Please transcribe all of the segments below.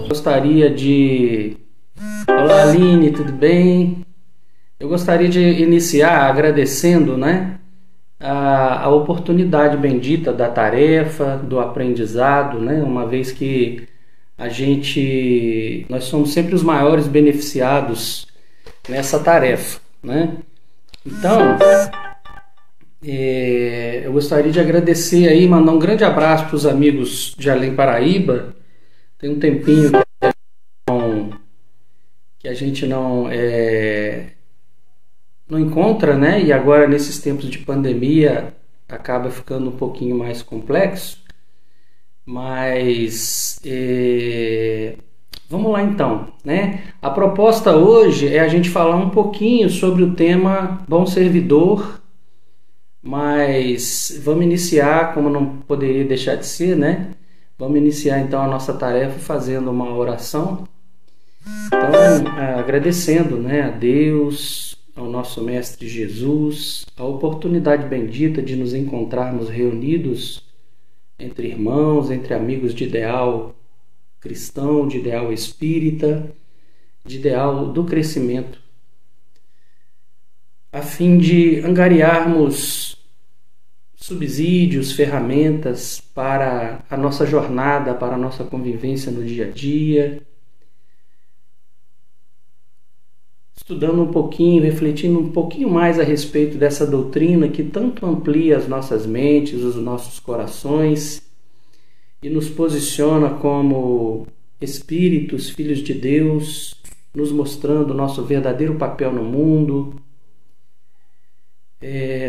Gostaria de... Olá, Aline, tudo bem? Eu gostaria de iniciar agradecendo, né, a oportunidade bendita da tarefa, do aprendizado, né, uma vez que nós somos sempre os maiores beneficiados nessa tarefa, né? Então, eu gostaria de agradecer aí, mandar um grande abraço para os amigos de Além Paraíba. Tem um tempinho que a gente não encontra, né? E agora, nesses tempos de pandemia, acaba ficando um pouquinho mais complexo. Mas vamos lá então, né? A proposta hoje é a gente falar um pouquinho sobre o tema Bom Servidor, mas vamos iniciar, como não poderia deixar de ser, né? Vamos iniciar então a nossa tarefa fazendo uma oração. Então, agradecendo, né, a Deus, ao nosso Mestre Jesus, a oportunidade bendita de nos encontrarmos reunidos entre irmãos, entre amigos de ideal cristão, de ideal espírita, de ideal do crescimento, a fim de angariarmos subsídios, ferramentas para a nossa jornada, para a nossa convivência no dia a dia, estudando um pouquinho, refletindo um pouquinho mais a respeito dessa doutrina que tanto amplia as nossas mentes, os nossos corações e nos posiciona como espíritos, filhos de Deus, nos mostrando o nosso verdadeiro papel no mundo,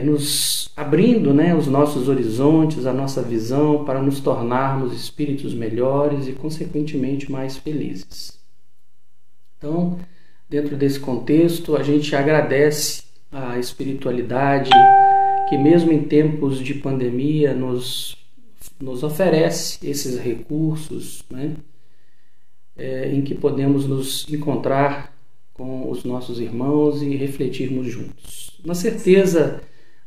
nos abrindo, né, os nossos horizontes, a nossa visão para nos tornarmos espíritos melhores e, consequentemente, mais felizes. Então, dentro desse contexto, a gente agradece a espiritualidade que, mesmo em tempos de pandemia, nos oferece esses recursos, né, em que podemos nos encontrar com os nossos irmãos e refletirmos juntos. Na certeza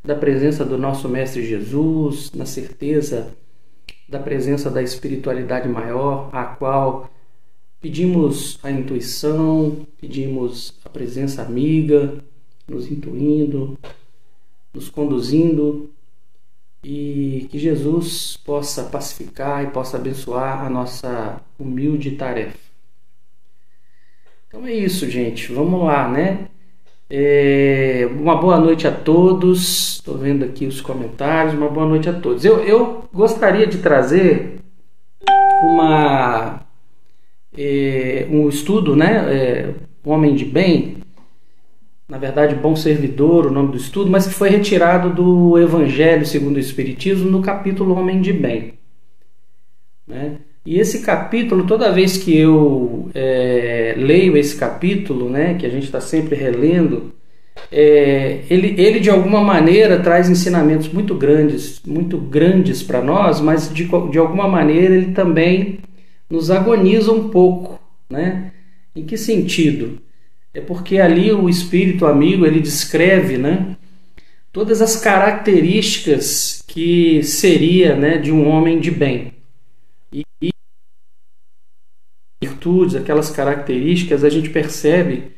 da presença do nosso Mestre Jesus, na certeza da presença da espiritualidade maior, a qual pedimos a intuição, pedimos a presença amiga, nos intuindo, nos conduzindo, e que Jesus possa pacificar e possa abençoar a nossa humilde tarefa. Então é isso, gente. Vamos lá, né? Uma boa noite a todos. Estou vendo aqui os comentários. Uma boa noite a todos. Eu gostaria de trazer um estudo, né? Homem de Bem, na verdade, Bom Servidor, o nome do estudo, mas que foi retirado do Evangelho segundo o Espiritismo, no capítulo Homem de Bem, né? E esse capítulo, toda vez que eu leio esse capítulo, né, que a gente está sempre relendo, ele de alguma maneira traz ensinamentos muito grandes para nós, mas de alguma maneira ele também nos agoniza um pouco, né? Em que sentido? É porque ali o Espírito Amigo ele descreve, né, todas as características que seria, né, de um homem de bem. E virtudes, aquelas características, a gente percebe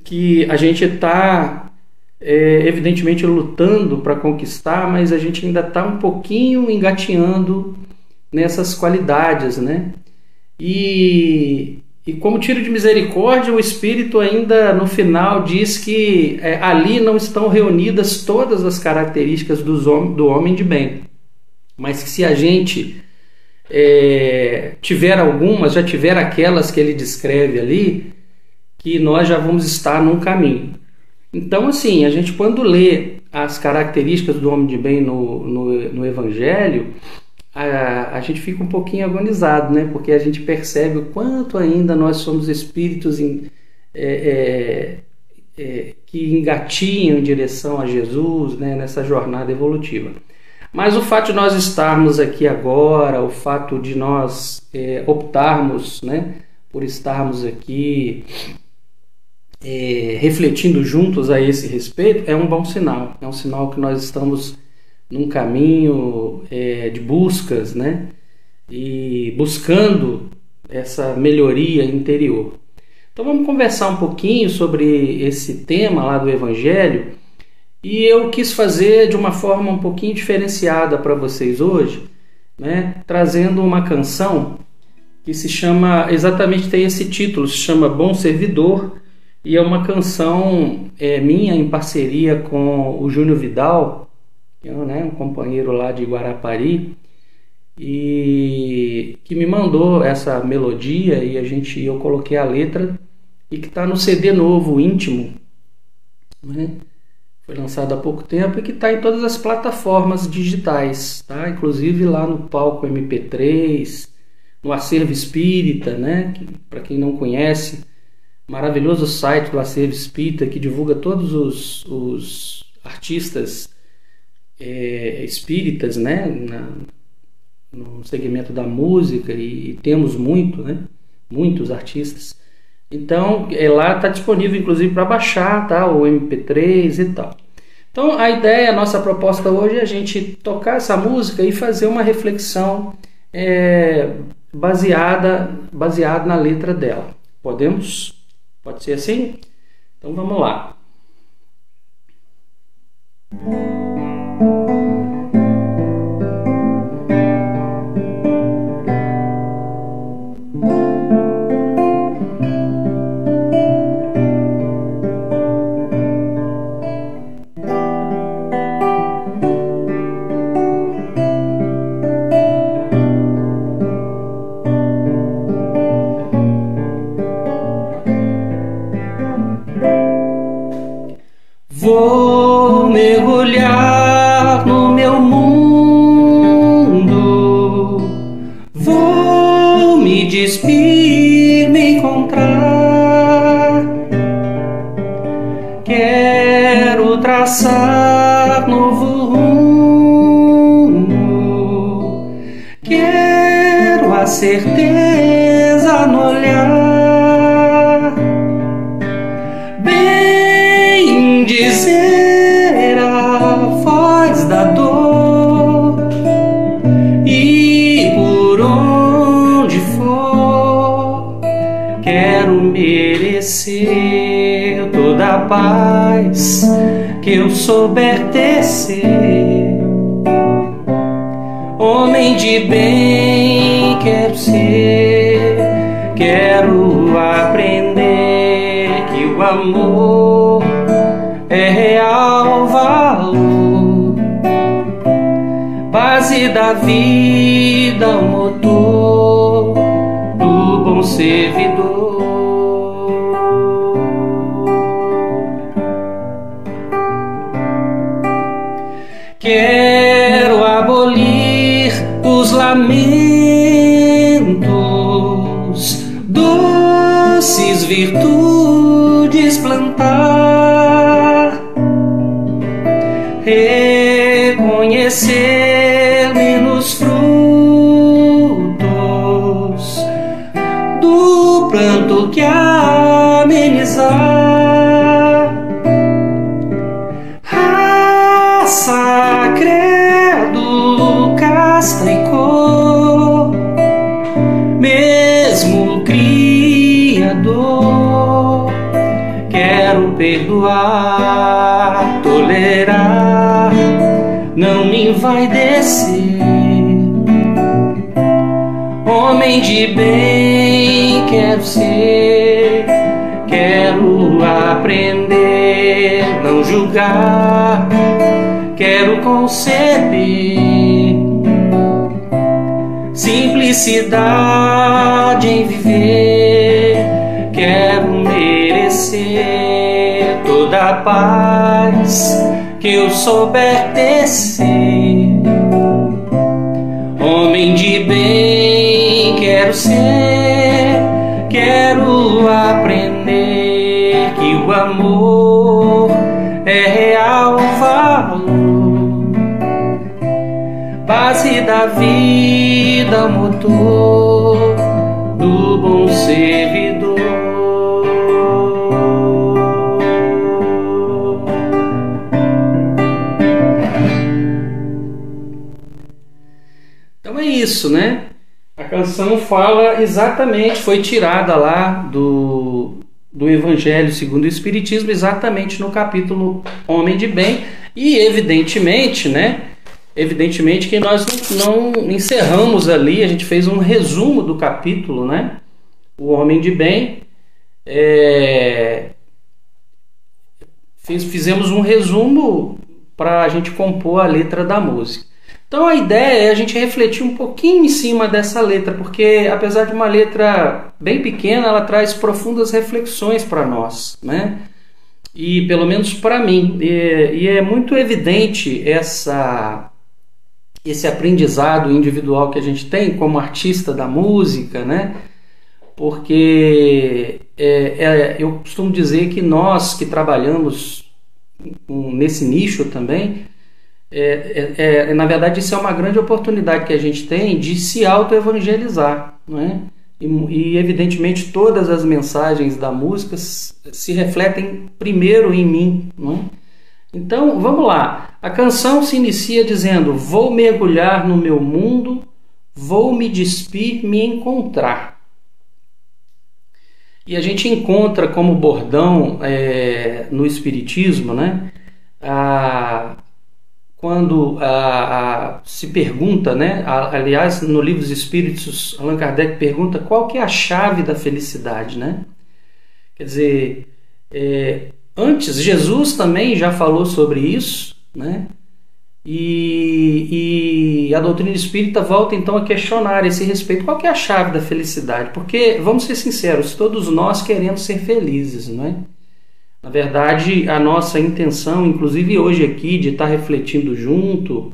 que a gente está evidentemente lutando para conquistar, mas a gente ainda está um pouquinho engatinhando nessas qualidades, né? E como tiro de misericórdia, o Espírito ainda no final diz que ali não estão reunidas todas as características do homem de bem, mas que se a gente tiver algumas, já tiver aquelas que ele descreve ali, que nós já vamos estar num caminho. Então, assim, a gente quando lê as características do homem de bem no Evangelho, a gente fica um pouquinho agonizado, né? Porque a gente percebe o quanto ainda nós somos espíritos que engatinham em direção a Jesus, né, nessa jornada evolutiva. Mas o fato de nós estarmos aqui agora, o fato de nós optarmos, né, por estarmos aqui refletindo juntos a esse respeito, é um bom sinal. É um sinal que nós estamos num caminho de buscas, né, e buscando essa melhoria interior. Então vamos conversar um pouquinho sobre esse tema lá do Evangelho, e eu quis fazer de uma forma um pouquinho diferenciada para vocês hoje, né, trazendo uma canção que se chama, exatamente tem esse título, se chama Bom Servidor, e é uma canção minha em parceria com o Júnior Vidal, que é, né, um companheiro lá de Guarapari, e que me mandou essa melodia, e eu coloquei a letra, e que está no CD novo, íntimo, né? Foi lançado há pouco tempo e que está em todas as plataformas digitais, tá? Inclusive lá no Palco MP3, no Acervo Espírita, né? Para quem não conhece, maravilhoso site do Acervo Espírita que divulga todos os artistas espíritas, né? No segmento da música, e temos muitos artistas. Então lá está disponível inclusive para baixar, tá? O MP3 e tal. Então a nossa proposta hoje é a gente tocar essa música e fazer uma reflexão baseada na letra dela. Podemos? Pode ser assim? Então vamos lá. Vou mergulhar no meu mundo, vou me despir, me encontrar. Quero traçar novo rumo, quero a certeza no olhar, bem dizer a voz da dor, e por onde for quero merecer toda a paz que eu souber tecer. Homem de bem quero ser, quero aprender que o amor é real valor, base da vida, o motor do bom servidor. Quero abolir os lamentos, doces virtudes plantar, reconhecer-me nos frutos do pranto que amenizar. Raça, credo, casta e cor, mesmo Criador, quero perdoar, tolerar, não me envaidecer. Homem de bem quero ser, quero aprender, não julgar, quero conceber simplicidade em viver, quero merecer toda a paz que eu souber tecer. Homem de bem quero ser, quero aprender que o amor é real valor, base da vida, motor do bom servidor. Então é isso, né? A canção fala exatamente, foi tirada lá do Evangelho segundo o Espiritismo, exatamente no capítulo Homem de Bem, e evidentemente, né? Evidentemente que nós não encerramos ali, a gente fez um resumo do capítulo, né? O Homem de Bem, fizemos um resumo para a gente compor a letra da música. Então a ideia é a gente refletir um pouquinho em cima dessa letra, porque apesar de uma letra bem pequena, ela traz profundas reflexões para nós, né? E pelo menos para mim, e é muito evidente esse aprendizado individual que a gente tem como artista da música, né? Porque eu costumo dizer que nós que trabalhamos nesse nicho também, na verdade isso é uma grande oportunidade que a gente tem de se auto-evangelizar, não é? E evidentemente todas as mensagens da música se refletem primeiro em mim, não é? Então vamos lá, a canção se inicia dizendo: vou mergulhar no meu mundo, vou me despir, me encontrar. E a gente encontra como bordão no Espiritismo, né? Quando se pergunta, né? Aliás, no Livro dos Espíritos, Allan Kardec pergunta qual que é a chave da felicidade, né? Quer dizer, antes Jesus também já falou sobre isso, né? E a doutrina espírita volta então a questionar esse respeito. Qual que é a chave da felicidade? Porque, vamos ser sinceros, todos nós queremos ser felizes, não é? Na verdade, a nossa intenção, inclusive hoje aqui, de estar refletindo junto,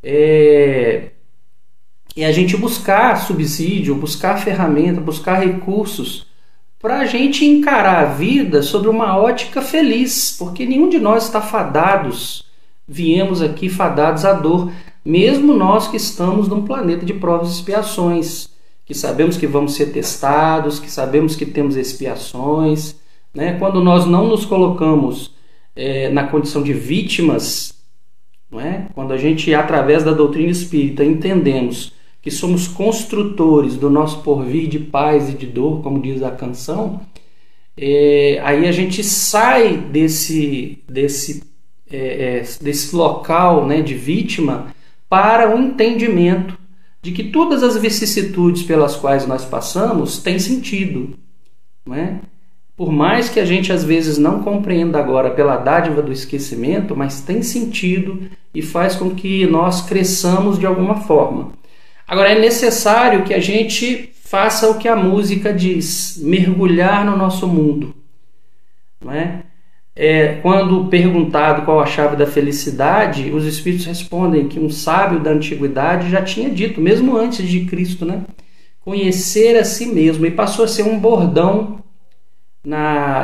é a gente buscar subsídio, buscar ferramenta, buscar recursos para a gente encarar a vida sobre uma ótica feliz, porque nenhum de nós está viemos aqui fadados à dor, mesmo nós que estamos num planeta de provas e expiações, que sabemos que vamos ser testados, que sabemos que temos expiações, né? Quando nós não nos colocamos na condição de vítimas, não é? Quando a gente, através da doutrina espírita, entendemos que somos construtores do nosso porvir de paz e de dor, como diz a canção, aí a gente sai desse local, né, de vítima para o entendimento de que todas as vicissitudes pelas quais nós passamos têm sentido, não é? Por mais que a gente às vezes não compreenda agora pela dádiva do esquecimento, mas tem sentido e faz com que nós cresçamos de alguma forma. Agora é necessário que a gente faça o que a música diz, mergulhar no nosso mundo, não é? Quando perguntado qual a chave da felicidade, os espíritos respondem que um sábio da antiguidade já tinha dito, mesmo antes de Cristo, né? Conhecer a si mesmo, e passou a ser um bordão.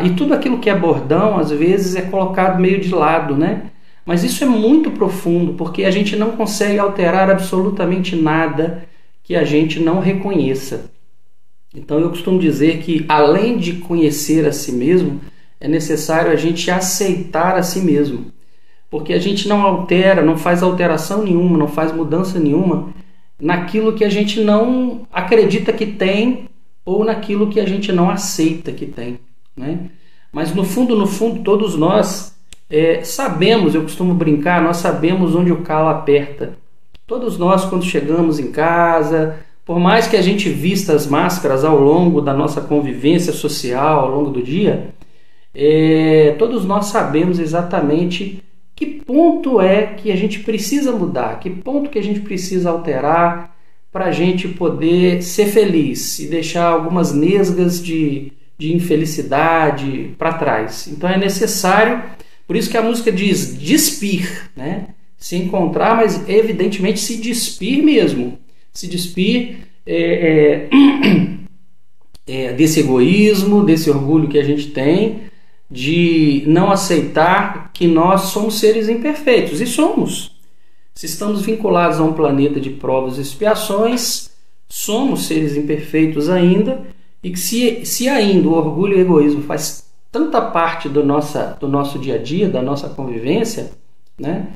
E tudo aquilo que é bordão, às vezes, é colocado meio de lado, né? Mas isso é muito profundo, porque a gente não consegue alterar absolutamente nada que a gente não reconheça. Então eu costumo dizer que, além de conhecer a si mesmo, é necessário a gente aceitar a si mesmo. Porque a gente não altera, não faz alteração nenhuma, não faz mudança nenhuma naquilo que a gente não acredita que tem ou naquilo que a gente não aceita que tem, né? Mas no fundo, todos nós sabemos, eu costumo brincar, nós sabemos onde o calo aperta. Todos nós, quando chegamos em casa, por mais que a gente vista as máscaras ao longo da nossa convivência social, ao longo do dia, todos nós sabemos exatamente que ponto é que a gente precisa mudar, que ponto que a gente precisa alterar para a gente poder ser feliz e deixar algumas nesgas de infelicidade para trás. Então é necessário, por isso que a música diz despir, né? Se encontrar, mas evidentemente se despir mesmo, se despir desse egoísmo, desse orgulho que a gente tem, de não aceitar que nós somos seres imperfeitos, e somos. Se estamos vinculados a um planeta de provas e expiações, somos seres imperfeitos ainda, e que se ainda o orgulho e o egoísmo faz tanta parte do nosso dia a dia, da nossa convivência, né,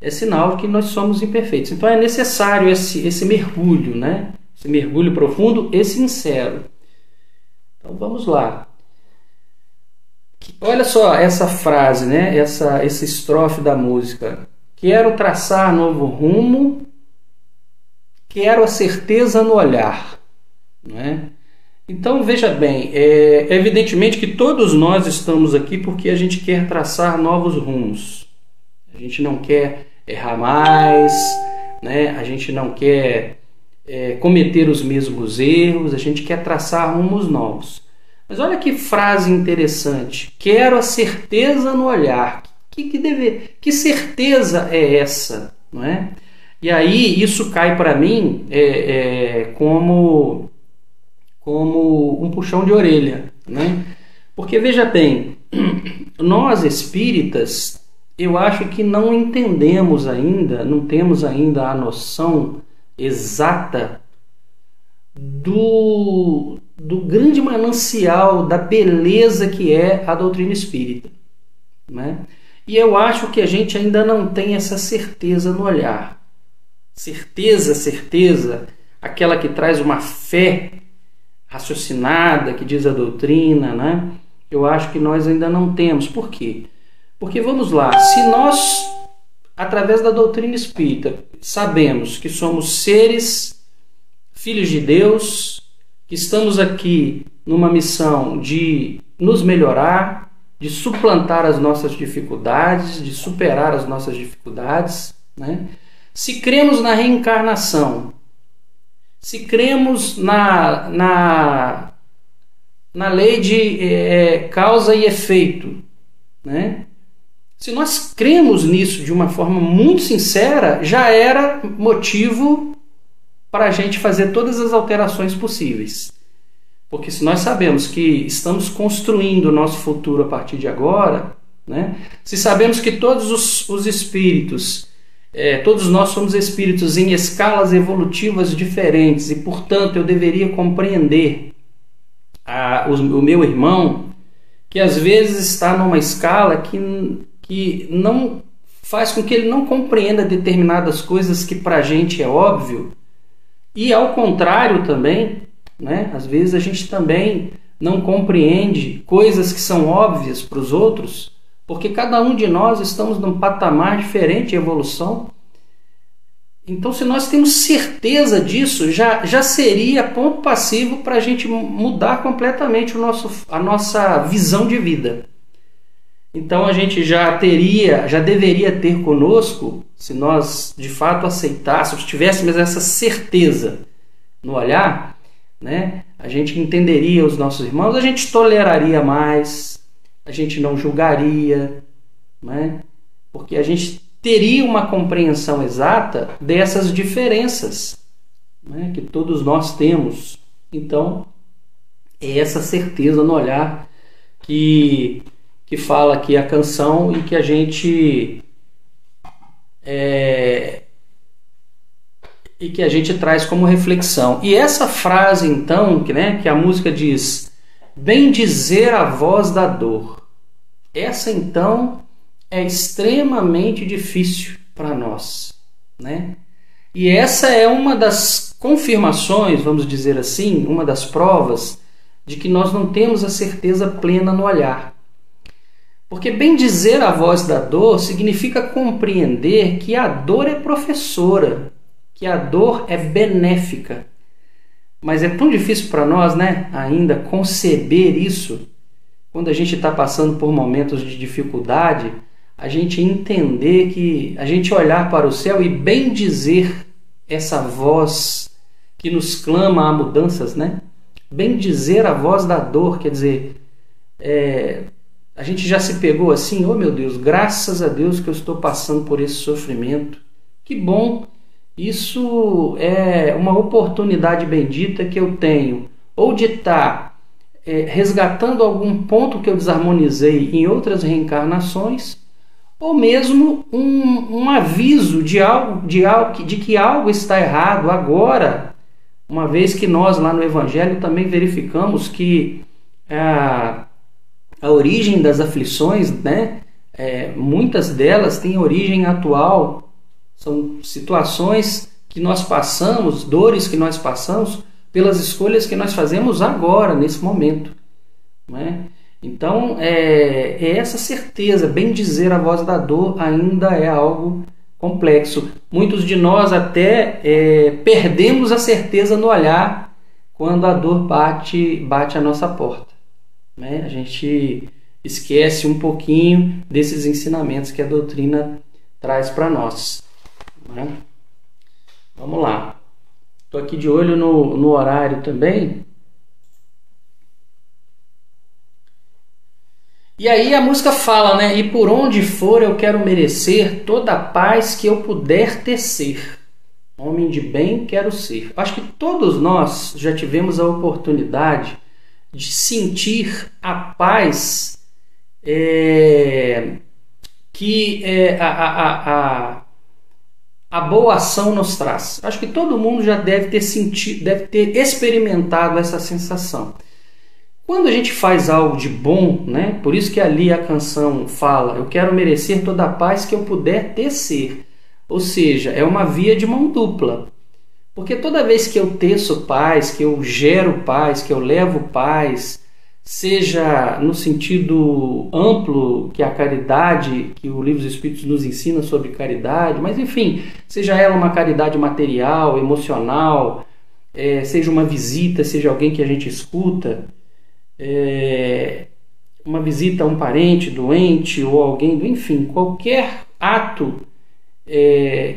é sinal de que nós somos imperfeitos. Então é necessário esse mergulho, né, esse mergulho profundo e sincero. Então vamos lá. Olha só essa frase, né, essa estrofe da música. Quero traçar novo rumo, quero a certeza no olhar, não é? Então veja bem, evidentemente que todos nós estamos aqui porque a gente quer traçar novos rumos. A gente não quer errar mais, né? A gente não quer cometer os mesmos erros, a gente quer traçar rumos novos. Mas olha que frase interessante. Quero a certeza no olhar. Que certeza é essa? Não é? E aí isso cai para mim como um puxão de orelha, né? Porque veja bem, nós espíritas, eu acho que não entendemos ainda, não temos ainda a noção exata do grande manancial da beleza que é a doutrina espírita, né? E eu acho que a gente ainda não tem essa certeza no olhar. Certeza, aquela que traz uma fé raciocinada, que diz a doutrina, né? Eu acho que nós ainda não temos. Por quê? Porque, vamos lá, se nós, através da doutrina espírita, sabemos que somos seres, filhos de Deus, que estamos aqui numa missão de nos melhorar, de suplantar as nossas dificuldades, de superar as nossas dificuldades, né? Se cremos na reencarnação, se cremos na lei de causa e efeito, né? Se nós cremos nisso de uma forma muito sincera, já era motivo para a gente fazer todas as alterações possíveis. Porque se nós sabemos que estamos construindo o nosso futuro a partir de agora, né? Se sabemos que todos os espíritos, todos nós somos espíritos em escalas evolutivas diferentes e, portanto, eu deveria compreender o meu irmão, que às vezes está numa escala que não faz com que ele não compreenda determinadas coisas que para a gente é óbvio, e ao contrário também, né? Às vezes a gente também não compreende coisas que são óbvias para os outros, porque cada um de nós estamos num patamar diferente de evolução. Então, se nós temos certeza disso, já seria ponto passivo para a gente mudar completamente a nossa visão de vida. Então, a gente já deveria ter conosco, se nós de fato aceitássemos, tivéssemos essa certeza no olhar, né? A gente entenderia os nossos irmãos, a gente toleraria mais, a gente não julgaria, né? Porque a gente teria uma compreensão exata dessas diferenças, né, que todos nós temos. Então, é essa certeza no olhar que fala aqui a canção e que a gente traz como reflexão. E essa frase, então, que a música diz: bem dizer a voz da dor. Essa, então, é extremamente difícil para nós, né? E essa é uma das confirmações, vamos dizer assim, uma das provas de que nós não temos a certeza plena no olhar. Porque bem dizer a voz da dor significa compreender que a dor é professora, que a dor é benéfica. Mas é tão difícil para nós, né, ainda conceber isso, quando a gente está passando por momentos de dificuldade, a gente entender que, a gente olhar para o céu e bem dizer essa voz que nos clama a mudanças, né? Bem dizer a voz da dor, quer dizer, a gente já se pegou assim, oh meu Deus, graças a Deus que eu estou passando por esse sofrimento, que bom, isso é uma oportunidade bendita que eu tenho, ou de estar resgatando algum ponto que eu desarmonizei em outras reencarnações, ou mesmo um aviso de que algo está errado agora, uma vez que nós lá no Evangelho também verificamos que a origem das aflições, né, muitas delas têm origem atual, são situações que nós passamos, dores que nós passamos pelas escolhas que nós fazemos agora, nesse momento, né? Então, essa certeza, bem dizer a voz da dor, ainda é algo complexo. Muitos de nós até perdemos a certeza no olhar quando a dor bate a nossa porta, né? A gente esquece um pouquinho desses ensinamentos que a doutrina traz para nós, né? Vamos lá. Estou aqui de olho no horário também. E aí a música fala, né? E por onde for eu quero merecer toda a paz que eu puder tecer. Homem de bem quero ser. Acho que todos nós já tivemos a oportunidade de sentir a paz que a boa ação nos traz. Acho que todo mundo já deve ter sentido, deve ter experimentado essa sensação. Quando a gente faz algo de bom, né? Por isso que ali a canção fala, eu quero merecer toda a paz que eu puder tecer. Ou seja, é uma via de mão dupla. Porque toda vez que eu teço paz, que eu gero paz, que eu levo paz, seja no sentido amplo que a caridade, que o Livro dos Espíritos nos ensina sobre caridade, mas enfim, seja ela uma caridade material, emocional, seja uma visita, seja alguém que a gente escuta, uma visita a um parente doente ou alguém, enfim, qualquer ato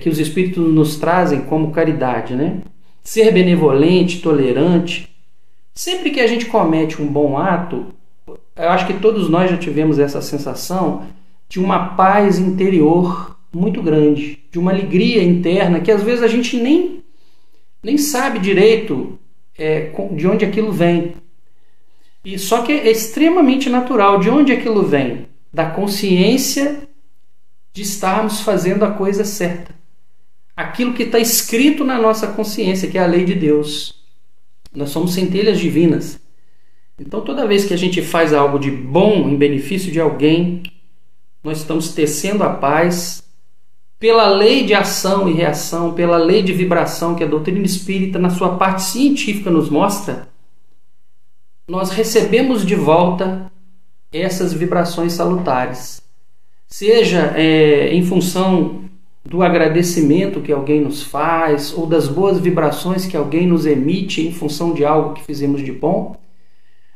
que os Espíritos nos trazem como caridade, né? Ser benevolente, tolerante. Sempre que a gente comete um bom ato, eu acho que todos nós já tivemos essa sensação de uma paz interior muito grande, de uma alegria interna que às vezes a gente nem sabe direito de onde aquilo vem. E só que é extremamente natural. De onde aquilo vem? Da consciência de estarmos fazendo a coisa certa. Aquilo que está escrito na nossa consciência, que é a lei de Deus. Nós somos centelhas divinas. Então, toda vez que a gente faz algo de bom em benefício de alguém, nós estamos tecendo a paz pela lei de ação e reação, pela lei de vibração que a doutrina espírita, na sua parte científica, nos mostra. Nós recebemos de volta essas vibrações salutares. Seja em função do agradecimento que alguém nos faz, ou das boas vibrações que alguém nos emite em função de algo que fizemos de bom,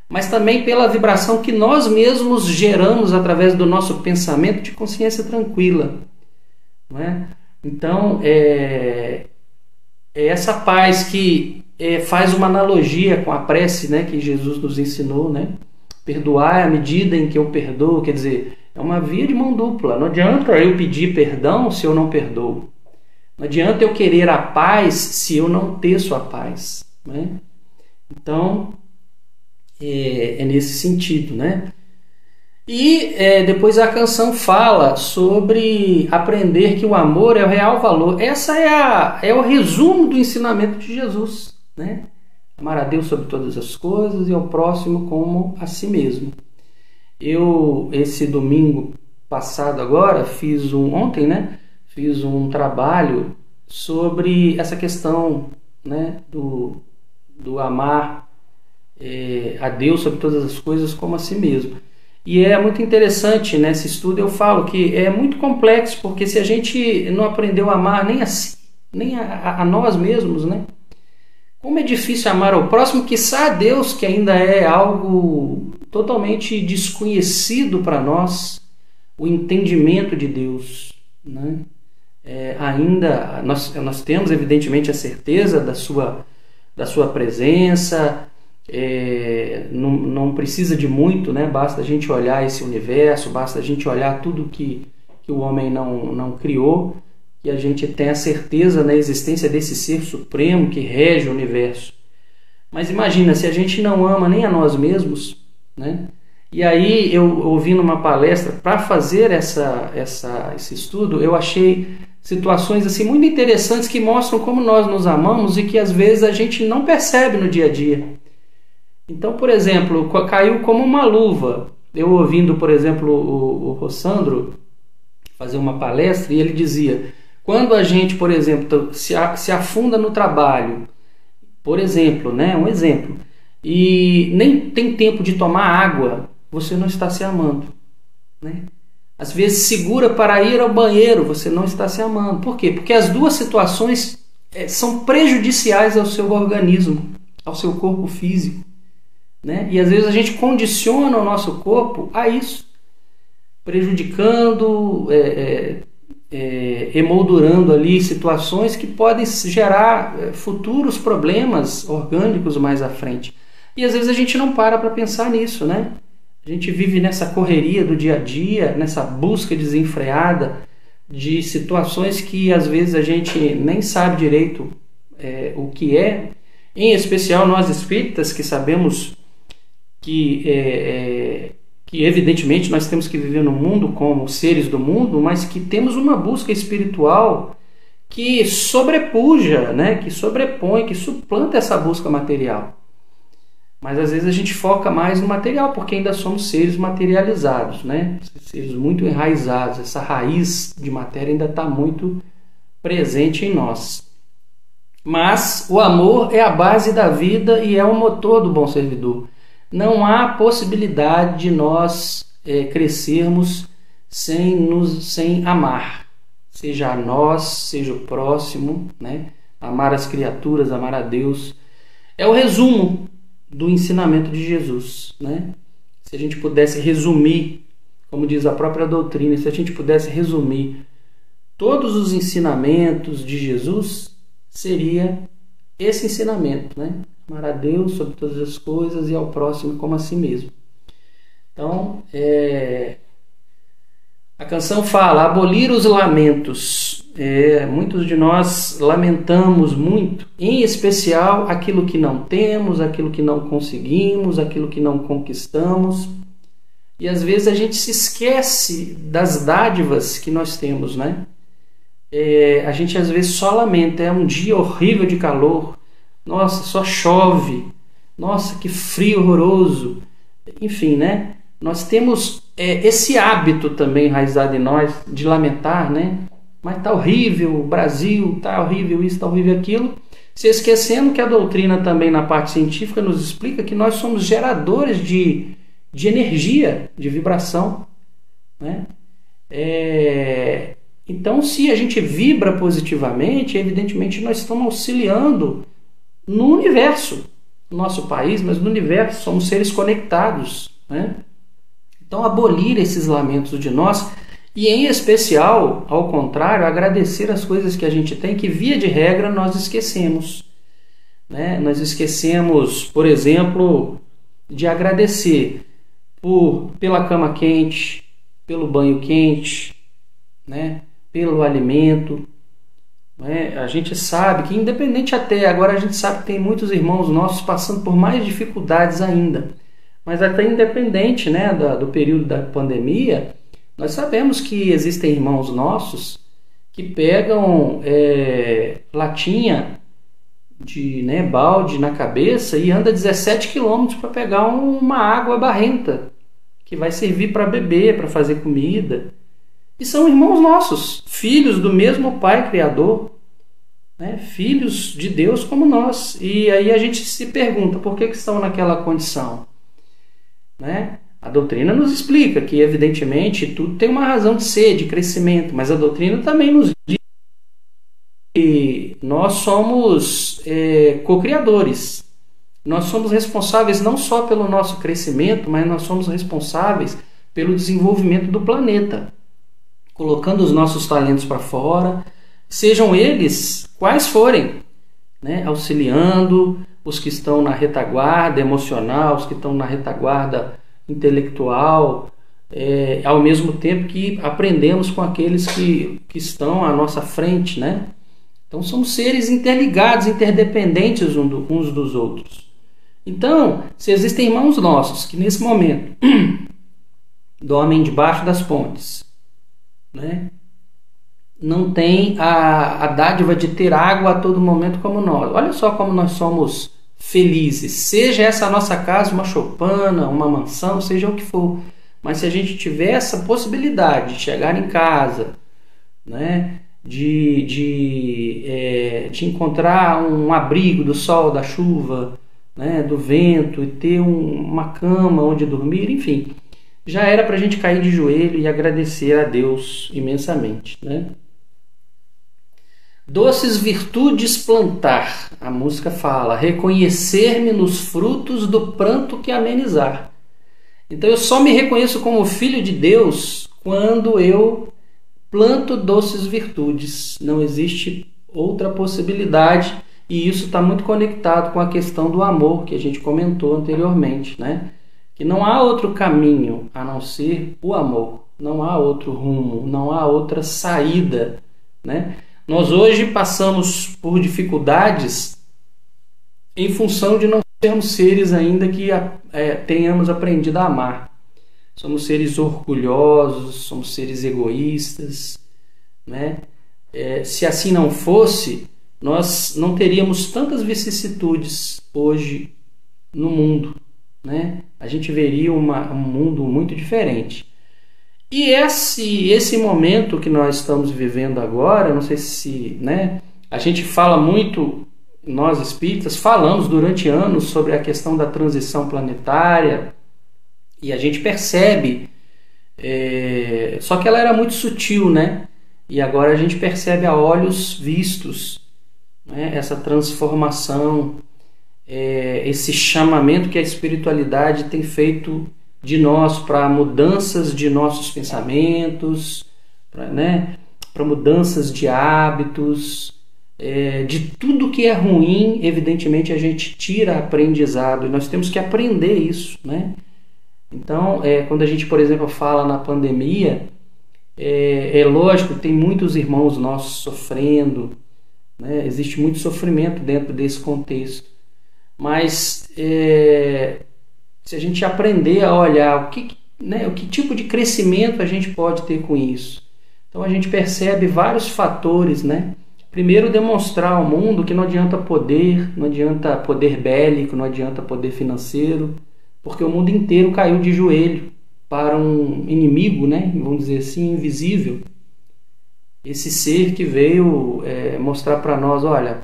mas também pela vibração que nós mesmos geramos através do nosso pensamento de consciência tranquila, não é? Então, é essa paz que faz uma analogia com a prece, né, que Jesus nos ensinou, né? Perdoar à medida em que eu perdoo, quer dizer, é uma via de mão dupla. Não adianta eu pedir perdão se eu não perdoo. Não adianta eu querer a paz se eu não teço a paz, né? Então, é nesse sentido, né? E depois a canção fala sobre aprender que o amor é o real valor. Essa é o resumo do ensinamento de Jesus, né? Amar a Deus sobre todas as coisas e ao próximo como a si mesmo. Eu, esse domingo passado agora, ontem, né? Fiz um trabalho sobre essa questão, né? Do amar a Deus sobre todas as coisas como a si mesmo. E é muito interessante, nesse estudo eu falo que é muito complexo, porque se a gente não aprendeu a amar nem a si, nem a nós mesmos, né? Como é difícil amar ao próximo, quiçá a Deus, que ainda é algo totalmente desconhecido para nós, o entendimento de Deus, né? Ainda nós temos evidentemente a certeza da sua presença, não precisa de muito, né? Basta a gente olhar esse universo, basta a gente olhar tudo que o homem não criou, e a gente tem a certeza na existência desse ser supremo que rege o universo. Mas imagina, se a gente não ama nem a nós mesmos, né? E aí, eu ouvindo uma palestra, para fazer esse estudo, eu achei situações assim muito interessantes que mostram como nós nos amamos e que às vezes a gente não percebe no dia a dia. Então, por exemplo, caiu como uma luva. Eu ouvindo, por exemplo, o Rossandro fazer uma palestra, e ele dizia, quando a gente, por exemplo, se afunda no trabalho, por exemplo, né, um exemplo, e nem tem tempo de tomar água, você não está se amando, né? Às vezes segura para ir ao banheiro, você não está se amando. Por quê? Porque as duas situações são prejudiciais ao seu organismo, ao seu corpo físico, né? E às vezes a gente condiciona o nosso corpo a isso, prejudicando, emoldurando ali situações que podem gerar futuros problemas orgânicos mais à frente. E às vezes a gente não para pensar nisso, né? A gente vive nessa correria do dia a dia, nessa busca desenfreada de situações que às vezes a gente nem sabe direito o que é. Em especial nós espíritas, que sabemos que evidentemente nós temos que viver no mundo como seres do mundo, mas que temos uma busca espiritual que sobrepuja, né? Que sobrepõe, que suplanta essa busca material. Mas às vezes a gente foca mais no material, porque ainda somos seres materializados, né? Seres muito enraizados. Essa raiz de matéria ainda está muito presente em nós. Mas o amor é a base da vida e é o motor do bom servidor. Não há possibilidade de nós crescermos sem amar. Seja a nós, seja o próximo, né? Amar as criaturas, amar a Deus. É o resumo do ensinamento de Jesus, né? Se a gente pudesse resumir, como diz a própria doutrina, se a gente pudesse resumir todos os ensinamentos de Jesus, seria esse ensinamento, né? Amar a Deus sobre todas as coisas e ao próximo como a si mesmo. Então, a canção fala, abolir os lamentos. Muitos de nós lamentamos muito, em especial aquilo que não temos, aquilo que não conseguimos, aquilo que não conquistamos. E às vezes a gente se esquece das dádivas que nós temos, né? A gente às vezes só lamenta, é um dia horrível de calor, nossa, só chove, nossa, que frio horroroso. Enfim, né? Nós temos esse hábito também enraizado em nós de lamentar, né? Mas está horrível o Brasil, está horrível isso, está horrível aquilo. Se esquecendo que a doutrina também na parte científica nos explica que nós somos geradores de energia, de vibração, né? Então, se a gente vibra positivamente, evidentemente nós estamos auxiliando no universo, no nosso país, mas no universo, somos seres conectados, né? Então, abolir esses lamentos de nós e, em especial, ao contrário, agradecer as coisas que a gente tem, que via de regra nós esquecemos, né? Nós esquecemos, por exemplo, de agradecer pela cama quente, pelo banho quente, né? Pelo alimento, né? A gente sabe que, independente até agora, a gente sabe que tem muitos irmãos nossos passando por mais dificuldades ainda, mas até independente, né, do período da pandemia, nós sabemos que existem irmãos nossos que pegam latinha de balde na cabeça e anda 17 quilômetros para pegar uma água barrenta que vai servir para beber, para fazer comida. E são irmãos nossos, filhos do mesmo Pai Criador, né? Filhos de Deus como nós. E aí a gente se pergunta por que estão naquela condição, né? A doutrina nos explica que, evidentemente, tudo tem uma razão de ser, de crescimento, mas a doutrina também nos diz que nós somos co-criadores. Nós somos responsáveis não só pelo nosso crescimento, mas nós somos responsáveis pelo desenvolvimento do planeta, colocando os nossos talentos para fora, sejam eles quais forem, né? Auxiliando os que estão na retaguarda emocional, os que estão na retaguarda intelectual, ao mesmo tempo que aprendemos com aqueles que estão à nossa frente, né? Então somos seres interligados, interdependentes uns dos outros. Então, se existem irmãos nossos que nesse momento dormem debaixo das pontes, né? Não tem a dádiva de ter água a todo momento como nós. Olha só como nós somos felizes. Seja essa a nossa casa uma choupana, uma mansão, seja o que for. Mas se a gente tiver essa possibilidade de chegar em casa, né, de encontrar um abrigo do sol, da chuva, né, do vento, e ter uma cama onde dormir, enfim, já era para a gente cair de joelho e agradecer a Deus imensamente, né? Doces virtudes plantar, a música fala, reconhecer-me nos frutos do pranto que amenizar. Então eu só me reconheço como filho de Deus quando eu planto doces virtudes. Não existe outra possibilidade, e isso está muito conectado com a questão do amor que a gente comentou anteriormente, né? Que não há outro caminho a não ser o amor, não há outro rumo, não há outra saída, né? Nós hoje passamos por dificuldades em função de não sermos seres ainda que tenhamos aprendido a amar. Somos seres orgulhosos, somos seres egoístas, né? Se assim não fosse, nós não teríamos tantas vicissitudes hoje no mundo, né? A gente veria um mundo muito diferente. E esse momento que nós estamos vivendo agora, não sei se, né, a gente fala muito, nós espíritas falamos durante anos sobre a questão da transição planetária, e a gente percebe, só que ela era muito sutil, né? E agora a gente percebe a olhos vistos, né, essa transformação, esse chamamento que a espiritualidade tem feito de nós para mudanças de nossos pensamentos, para mudanças de hábitos, de tudo que é ruim, evidentemente a gente tira aprendizado, e nós temos que aprender isso, né? Então, quando a gente, por exemplo, fala na pandemia, é lógico, tem muitos irmãos nossos sofrendo, né? Existe muito sofrimento dentro desse contexto, mas se a gente aprender a olhar o que tipo de crescimento a gente pode ter com isso. Então a gente percebe vários fatores, né? Primeiro, demonstrar ao mundo que não adianta poder bélico, não adianta poder financeiro, porque o mundo inteiro caiu de joelho para um inimigo, né? Vamos dizer assim, invisível. Esse ser que veio mostrar para nós, olha,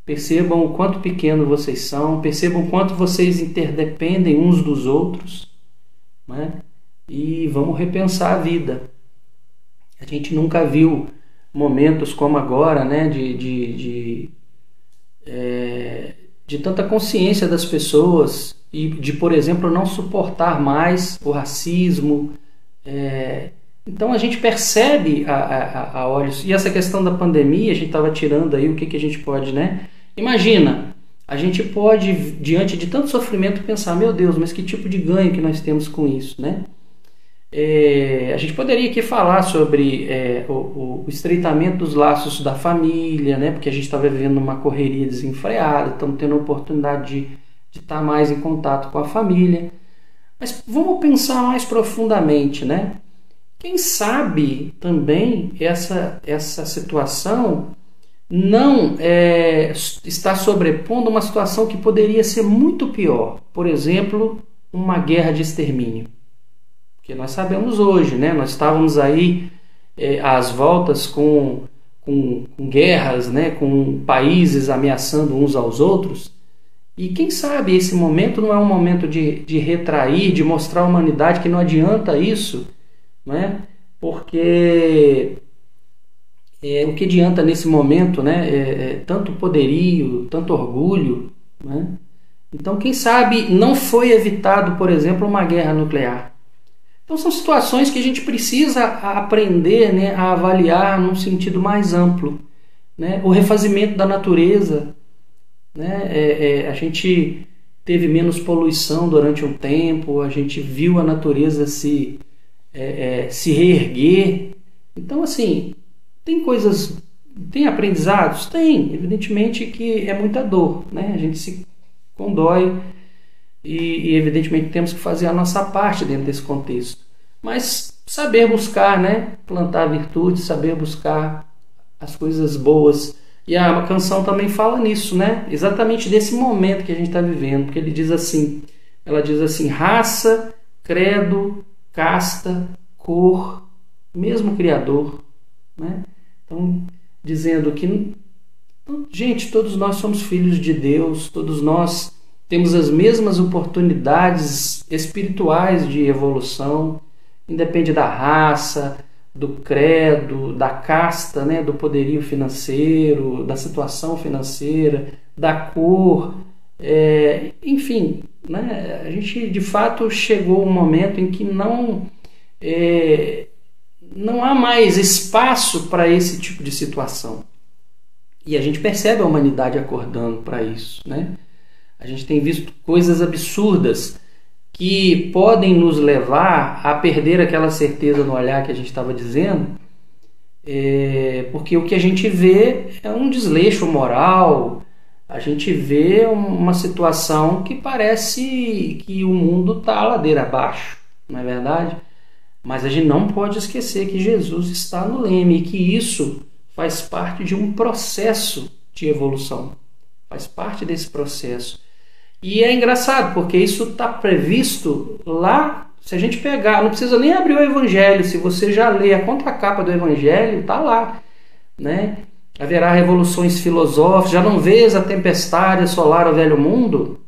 percebam o quanto pequeno vocês são, percebam o quanto vocês interdependem uns dos outros, né? E vamos repensar a vida. A gente nunca viu momentos como agora, né? De tanta consciência das pessoas e de, por exemplo, não suportar mais o racismo. Então a gente percebe a olhos. E essa questão da pandemia, a gente estava tirando aí o que a gente pode, né? Imagina, a gente pode, diante de tanto sofrimento, pensar, meu Deus, mas que tipo de ganho que nós temos com isso, né? A gente poderia aqui falar sobre o estreitamento dos laços da família, né? Porque a gente estava vivendo uma correria desenfreada, estamos tendo a oportunidade de estar mais em contato com a família. Mas vamos pensar mais profundamente, né? Quem sabe também essa situação não está sobrepondo uma situação que poderia ser muito pior. Por exemplo, uma guerra de extermínio. Porque nós sabemos hoje, né? Nós estávamos aí às voltas com guerras, né? Com países ameaçando uns aos outros. E quem sabe esse momento não é um momento de retrair, de mostrar à humanidade que não adianta isso, né? Porque o que adianta nesse momento, né? Tanto poderio, tanto orgulho, né? Então, quem sabe não foi evitado, por exemplo, uma guerra nuclear. Então, são situações que a gente precisa aprender, né, a avaliar num sentido mais amplo, né? O refazimento da natureza, né? A gente teve menos poluição durante um tempo, a gente viu a natureza se reerguer. Então, assim, tem aprendizados? Tem, evidentemente que é muita dor, né? A gente se condói e evidentemente temos que fazer a nossa parte dentro desse contexto. Mas saber buscar, né? Plantar virtudes, saber buscar as coisas boas. E a canção também fala nisso, né? Exatamente desse momento que a gente está vivendo, porque ela diz assim, raça, credo, casta, cor, mesmo Criador, né? Então, dizendo que, gente, todos nós somos filhos de Deus, todos nós temos as mesmas oportunidades espirituais de evolução, independe da raça, do credo, da casta, né, do poderio financeiro, da situação financeira, da cor, enfim, né, a gente de fato chegou a um momento em que não há mais espaço para esse tipo de situação. E a gente percebe a humanidade acordando para isso, né? A gente tem visto coisas absurdas que podem nos levar a perder aquela certeza no olhar que a gente estava dizendo, porque o que a gente vê é um desleixo moral, a gente vê uma situação que parece que o mundo está ladeira abaixo, não é verdade? Mas a gente não pode esquecer que Jesus está no leme e que isso faz parte de um processo de evolução, faz parte desse processo. E é engraçado, porque isso está previsto lá, se a gente pegar, não precisa nem abrir o Evangelho, se você já lê a contracapa do Evangelho, está lá, né? Haverá revoluções filosóficas, já não vês a tempestade assolar o velho mundo,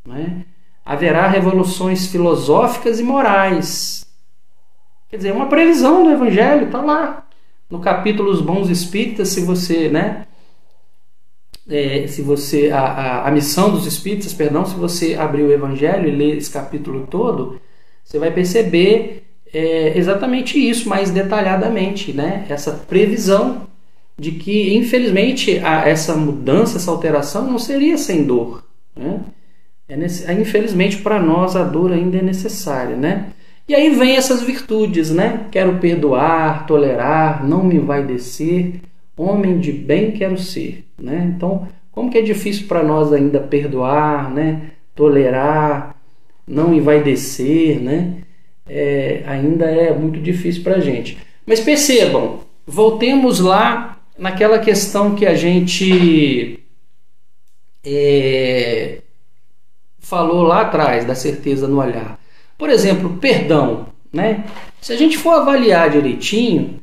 né? Haverá revoluções filosóficas e morais. Quer dizer, uma previsão do Evangelho, está lá. No capítulo Os Bons Espíritas, se você, né? A missão dos Espíritas, perdão, se você abrir o Evangelho e ler esse capítulo todo, você vai perceber exatamente isso, mais detalhadamente, né? Essa previsão de que, infelizmente, essa mudança, essa alteração não seria sem dor, né? Infelizmente, para nós, a dor ainda é necessária, né? E aí vem essas virtudes, né? Quero perdoar, tolerar, não me envaidecer, homem de bem quero ser, né? Então, como que é difícil para nós ainda perdoar, né? Tolerar, não envaidecer, né? Ainda é muito difícil para a gente. Mas percebam, voltemos lá naquela questão que a gente falou lá atrás, da certeza no olhar. Por exemplo, perdão, né? Se a gente for avaliar direitinho,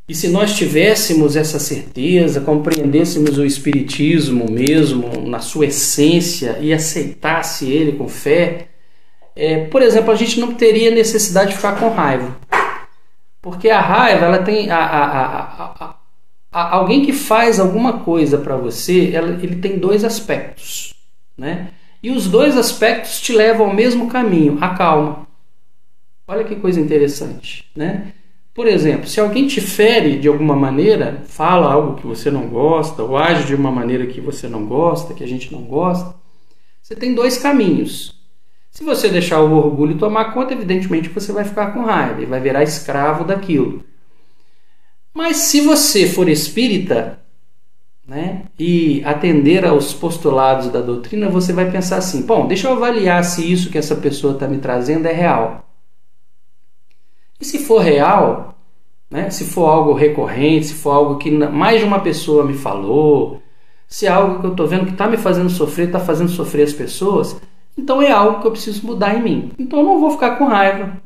e se nós tivéssemos essa certeza, compreendêssemos o Espiritismo mesmo, na sua essência, e aceitasse ele com fé, por exemplo, a gente não teria necessidade de ficar com raiva. Porque a raiva, ela tem... alguém que faz alguma coisa para você, ele tem dois aspectos, né? E os dois aspectos te levam ao mesmo caminho, a calma. Olha que coisa interessante, né? Por exemplo, se alguém te fere de alguma maneira, fala algo que você não gosta, ou age de uma maneira que você não gosta, que a gente não gosta, você tem dois caminhos. Se você deixar o orgulho tomar conta, evidentemente você vai ficar com raiva e vai virar escravo daquilo. Mas se você for espírita, né, e atender aos postulados da doutrina, você vai pensar assim, bom, deixa eu avaliar se isso que essa pessoa está me trazendo é real. E se for real, né, se for algo recorrente, se for algo que mais de uma pessoa me falou, se é algo que eu estou vendo que está me fazendo sofrer, está fazendo sofrer as pessoas, então é algo que eu preciso mudar em mim. Então eu não vou ficar com raiva.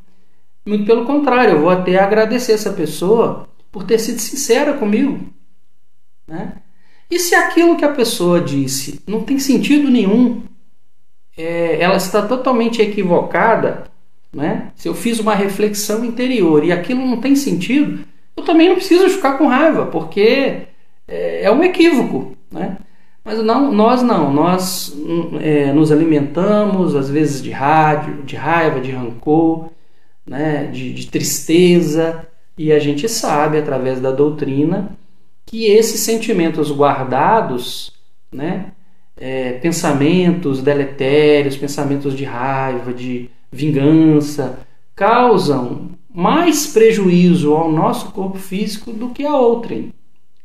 Muito pelo contrário, eu vou até agradecer essa pessoa por ter sido sincera comigo, né? E se aquilo que a pessoa disse não tem sentido nenhum, ela está totalmente equivocada, né? Se eu fiz uma reflexão interior e aquilo não tem sentido, eu também não preciso ficar com raiva, porque é um equívoco, né? Mas nós nos alimentamos às vezes de raiva, de rancor, né? de tristeza, e a gente sabe através da doutrina que esses sentimentos guardados, né? Pensamentos deletérios, pensamentos de raiva, de vingança, causam mais prejuízo ao nosso corpo físico do que a outrem.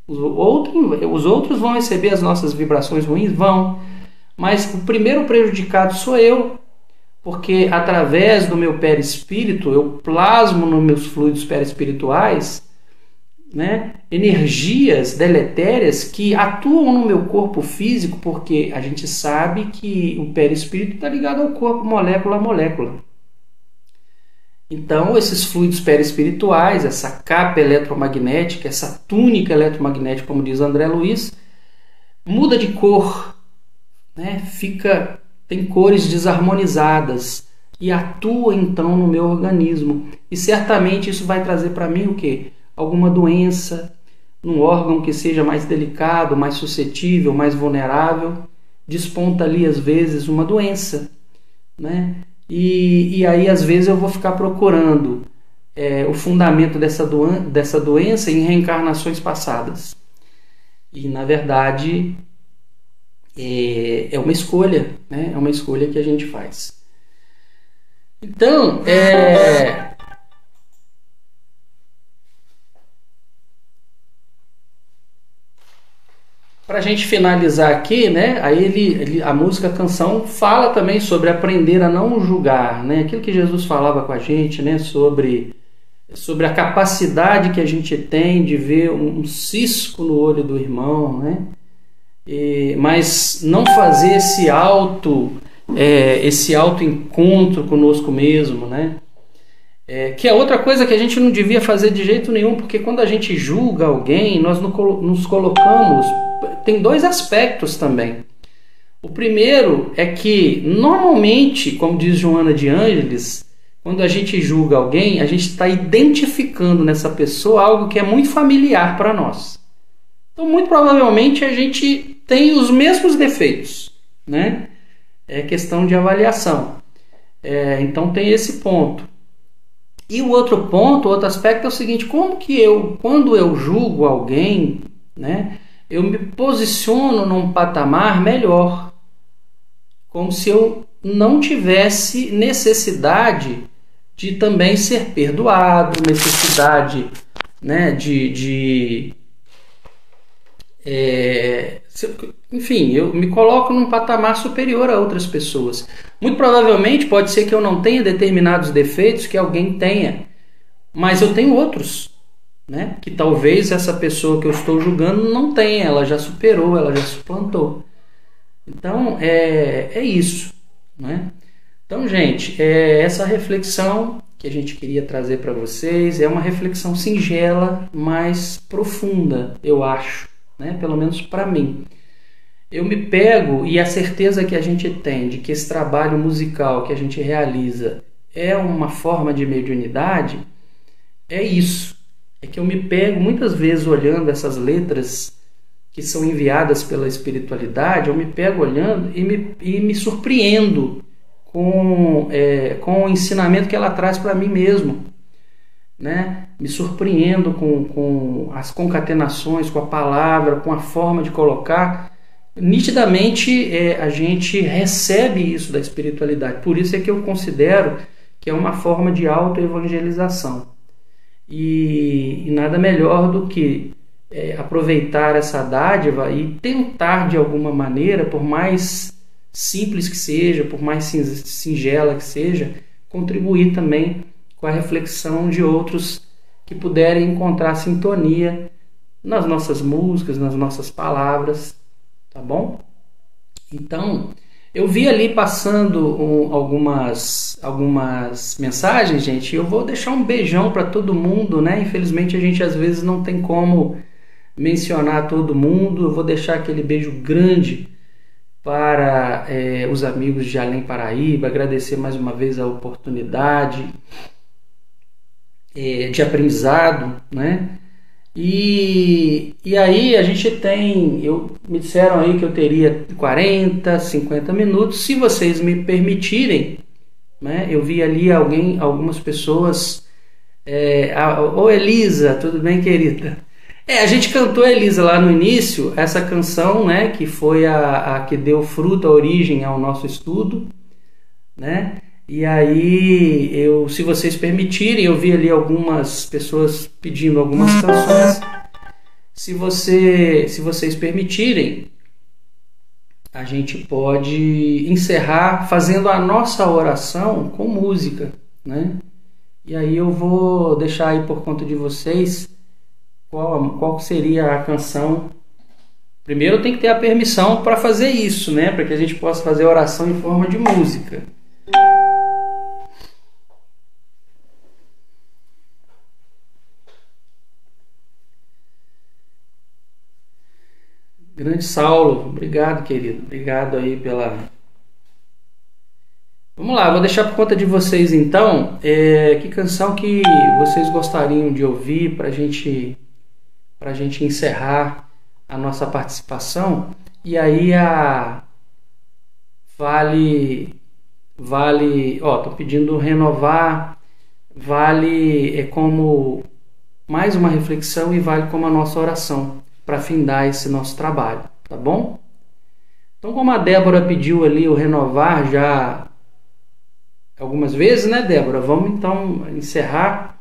Os outros vão receber as nossas vibrações ruins? Vão. mas o primeiro prejudicado sou eu, porque através do meu perispírito eu plasmo nos meus fluidos perispirituais, né, energias deletérias que atuam no meu corpo físico, porque a gente sabe que o perispírito está ligado ao corpo molécula a molécula. Então, esses fluidos perispirituais, essa capa eletromagnética, essa túnica eletromagnética, como diz André Luiz, muda de cor, né? Tem cores desarmonizadas e atua então no meu organismo. E certamente isso vai trazer para mim o quê? Alguma doença, num órgão que seja mais delicado, mais suscetível, mais vulnerável, desponta ali às vezes uma doença, né? E aí às vezes eu vou ficar procurando o fundamento dessa doença em reencarnações passadas. E na verdade é uma escolha, né? É uma escolha que a gente faz. Então, para a gente finalizar aqui, né? Aí a música, a canção fala também sobre aprender a não julgar, né? Aquilo que Jesus falava com a gente, né? Sobre a capacidade que a gente tem de ver um cisco no olho do irmão, né? Mas não fazer esse auto-encontro conosco mesmo, né? Que é outra coisa que a gente não devia fazer de jeito nenhum, porque quando a gente julga alguém, nós nos colocamos... Tem dois aspectos também. O primeiro é que, normalmente, como diz Joana de Ângeles, quando a gente julga alguém, a gente está identificando nessa pessoa algo que é muito familiar para nós. Então, muito provavelmente, a gente tem os mesmos defeitos, né? É questão de avaliação. Então, tem esse ponto. E o outro ponto, o outro aspecto é o seguinte: como que quando eu julgo alguém, né, eu me posiciono num patamar melhor, como se eu não tivesse necessidade de também ser perdoado, necessidade, né, enfim, eu me coloco num patamar superior a outras pessoas. Muito provavelmente pode ser que eu não tenha determinados defeitos que alguém tenha, mas eu tenho outros, né, que talvez essa pessoa que eu estou julgando não tenha, ela já superou, ela já suplantou. Então é isso, né? Então, gente, essa reflexão que a gente queria trazer para vocês é uma reflexão singela, mas profunda, eu acho, né? Pelo menos para mim. Eu me pego, e a certeza que a gente tem de que esse trabalho musical que a gente realiza é uma forma de mediunidade, é isso. É que eu me pego muitas vezes olhando essas letras que são enviadas pela espiritualidade, eu me pego olhando e me surpreendo com o ensinamento que ela traz para mim mesmo, né? Me surpreendo com as concatenações, com a palavra, com a forma de colocar. Nitidamente a gente recebe isso da espiritualidade. Por isso é que eu considero que é uma forma de autoevangelização. E nada melhor do que aproveitar essa dádiva e tentar de alguma maneira, por mais simples que seja, por mais singela que seja, contribuir também com a reflexão de outros que puderem encontrar sintonia nas nossas músicas, nas nossas palavras, tá bom? Então, eu vi ali passando algumas mensagens, gente. Eu vou deixar um beijão para todo mundo, né? Infelizmente a gente às vezes não tem como mencionar todo mundo. Eu vou deixar aquele beijo grande para os amigos de Além Paraíba, agradecer mais uma vez a oportunidade de aprendizado, né? E aí a gente me disseram aí que eu teria 40, 50 minutos, se vocês me permitirem, né? Eu vi ali algumas pessoas, ô Elisa, tudo bem, querida? A gente cantou, Elisa, lá no início, essa canção, né, que foi a que deu fruto, a origem ao nosso estudo, né? E aí, se vocês permitirem, eu vi ali algumas pessoas pedindo algumas canções. Se vocês permitirem, a gente pode encerrar fazendo a nossa oração com música, né? E aí eu vou deixar aí por conta de vocês qual seria a canção. Primeiro tem que ter a permissão para fazer isso, né? Para que a gente possa fazer a oração em forma de música. Grande Saulo, obrigado, querido. Obrigado aí pela... Vamos lá, vou deixar por conta de vocês então. Que canção que vocês gostariam de ouvir para gente encerrar a nossa participação? E aí tô pedindo renovar, vale como mais uma reflexão e vale como a nossa oração para findar esse nosso trabalho, tá bom? Então, como a Débora pediu ali o renovar já algumas vezes, né, Débora? Vamos então encerrar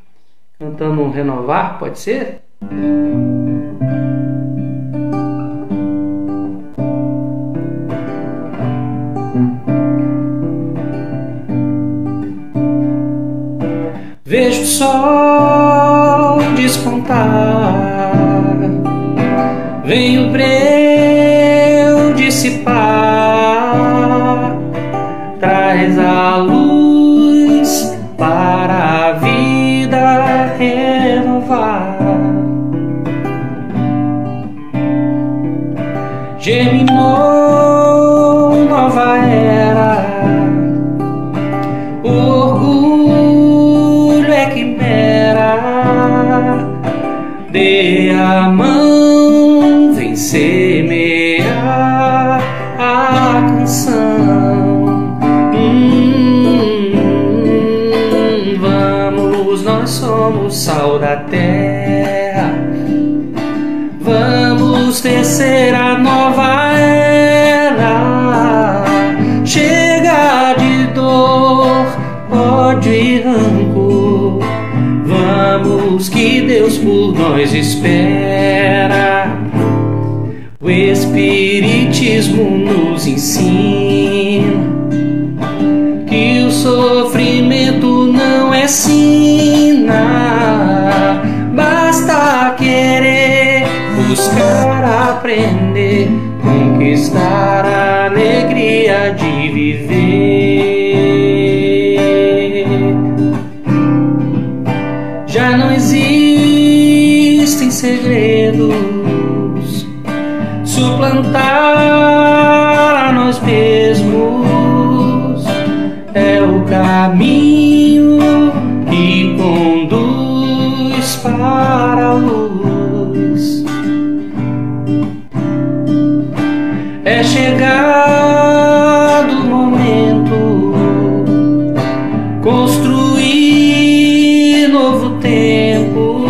cantando um renovar, pode ser? Vejo o sol despontar, vem o breu dissipar, traz a luz para a vida renovar. Germinou nova era, o orgulho é quimera, dê a mão, vem semear a canção. Vamos, nós somos sal da terra, vamos tecer a nova era. Chega de dor, ódio e rancor, vamos que Deus por nós espera. O Espiritismo nos ensina que o sofrimento não é sina, basta querer, buscar, aprender, conquistar a alegria de viver. Já não existem segredos, suplantar a nós mesmos é o caminho que conduz para a luz. É chegado o momento, construir novo tempo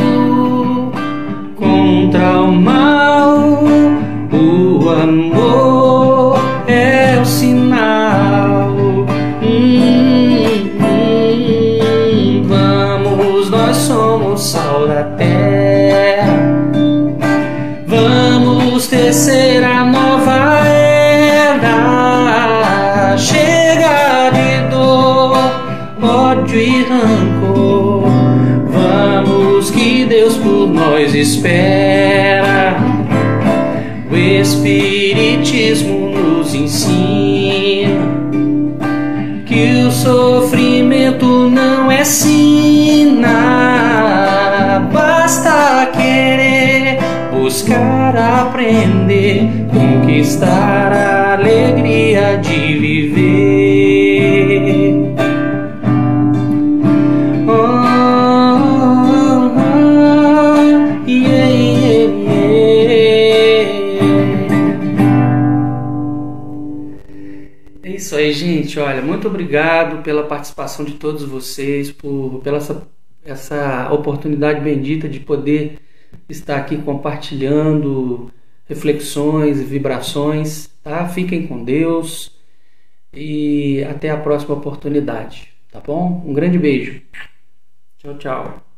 contra o mal. O amor é o sinal. Vamos, nós somos sal da terra, vamos tecer a nova era. Chega de dor, ódio e rancor, vamos que Deus por nós espera. O Espiritismo nos ensina que o sofrimento não é sina, basta querer, buscar, aprender, conquistar a alegria de viver. É isso aí, gente. Olha, muito obrigado pela participação de todos vocês, pela essa oportunidade bendita de poder estar aqui compartilhando reflexões e vibrações, tá? Fiquem com Deus e até a próxima oportunidade, tá bom? Um grande beijo. Tchau, tchau.